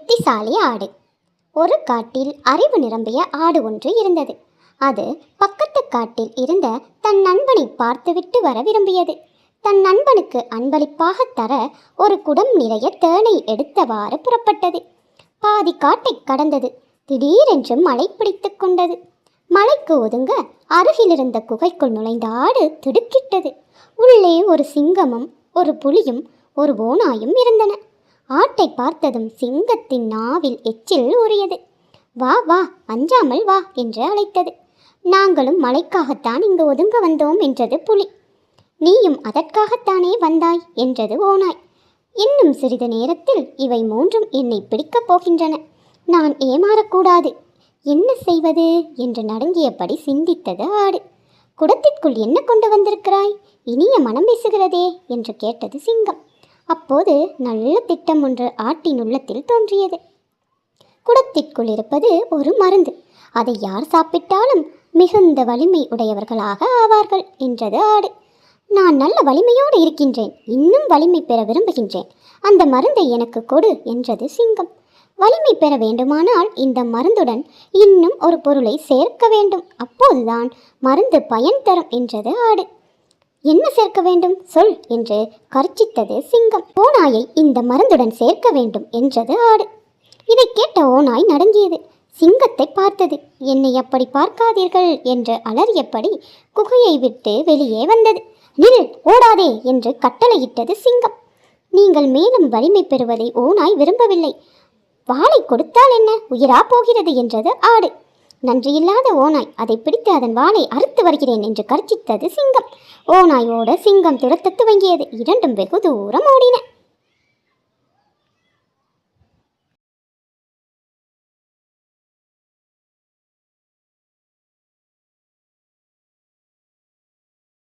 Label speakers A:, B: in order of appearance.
A: புத்திசாலி ஆடு. ஒரு காட்டில் அறிவு நிரம்பிய ஆடு ஒன்று இருந்தது. அது பக்கத்து காட்டில் இருந்த தன் நண்பனை பார்த்துவிட்டு வர விரும்பியது. தன் நண்பனுக்கு அன்பளிப்பாக தர ஒரு குடம் நிறைய தேனை எடுத்தவாறு புறப்பட்டது. பாதி காட்டை கடந்தது. திடீரென்று மழை பிடித்து கொண்டது. மழைக்கு ஒதுங்க அருகிலிருந்த குகைக்குள் நுழைந்த ஆடு திடுக்கிட்டது. உள்ளே ஒரு சிங்கமும் ஒரு புலியும் ஒரு ஓநாயும் இருந்தன. ஆட்டை பார்த்ததும் சிங்கத்தின் நாவில் எச்சில் ஊறியது. வா வா, அஞ்சாமல் வா என்று அழைத்தது. நாங்களும் மழைக்காகத்தான் இங்கு ஒதுங்க வந்தோம் என்றது புலி. நீயும் அதற்காகத்தானே வந்தாய் என்றது ஓநாய். இன்னும் சிறிது நேரத்தில் இவை மூன்றும் என்னை பிடிக்கப் போகின்றன. நான் ஏமாறக்கூடாது. என்ன செய்வது என்று நடுங்கியபடி சிந்தித்தது ஆடு. குடத்திற்குள் என்ன கொண்டு வந்திருக்கிறாய்? இனிய மனம் வீசுகிறதே என்று கேட்டது சிங்கம். அப்போது நல்ல திட்டம் ஒன்று ஆட்டின் உள்ளத்தில் தோன்றியது. குடத்திற்குள் இருப்பது ஒரு மருந்து. அதை யார் சாப்பிட்டாலும் மிகுந்த வலிமை உடையவர்களாக ஆவார்கள் என்றது ஆடு. நான் நல்ல வலிமையோடு இருக்கின்றேன். இன்னும் வலிமை பெற விரும்புகின்றேன். அந்த மருந்தை எனக்கு கொடு என்றது சிங்கம். வலிமை பெற வேண்டுமானால் இந்த மருந்துடன் இன்னும் ஒரு பொருளை சேர்க்க வேண்டும். அப்போதுதான் மருந்து பயன் தரும் என்றது ஆடு. என்ன சேர்க்க வேண்டும் சொல் என்று கர்ச்சித்தது சிங்கம். ஓநாயை இந்த மருந்துடன் சேர்க்க வேண்டும் என்றது ஆடு. இதை கேட்ட ஓநாய் நடுங்கியது. சிங்கத்தை பார்த்தது. என்னை அப்படி பார்க்காதீர்கள் என்று அலறியபடி குகையை விட்டு வெளியே வந்தது. நில், ஓடாதே என்று கட்டளையிட்டது சிங்கம். நீங்கள் மேலும் வலிமை பெறுவதை ஓநாய் விரும்பவில்லை. வாளை கொடுத்தால் என்ன, உயிரா போகிறது என்றது ஆடு. நன்றியில்லாத ஓநாய், அதை பிடித்து அதன் வாளை அறுத்து வருகிறேன் என்று கர்ச்சித்தது சிங்கம். ஓநாயோட சிங்கம் துரத்த துவங்கியது. இரண்டும் வெகு தூரம் ஓடின.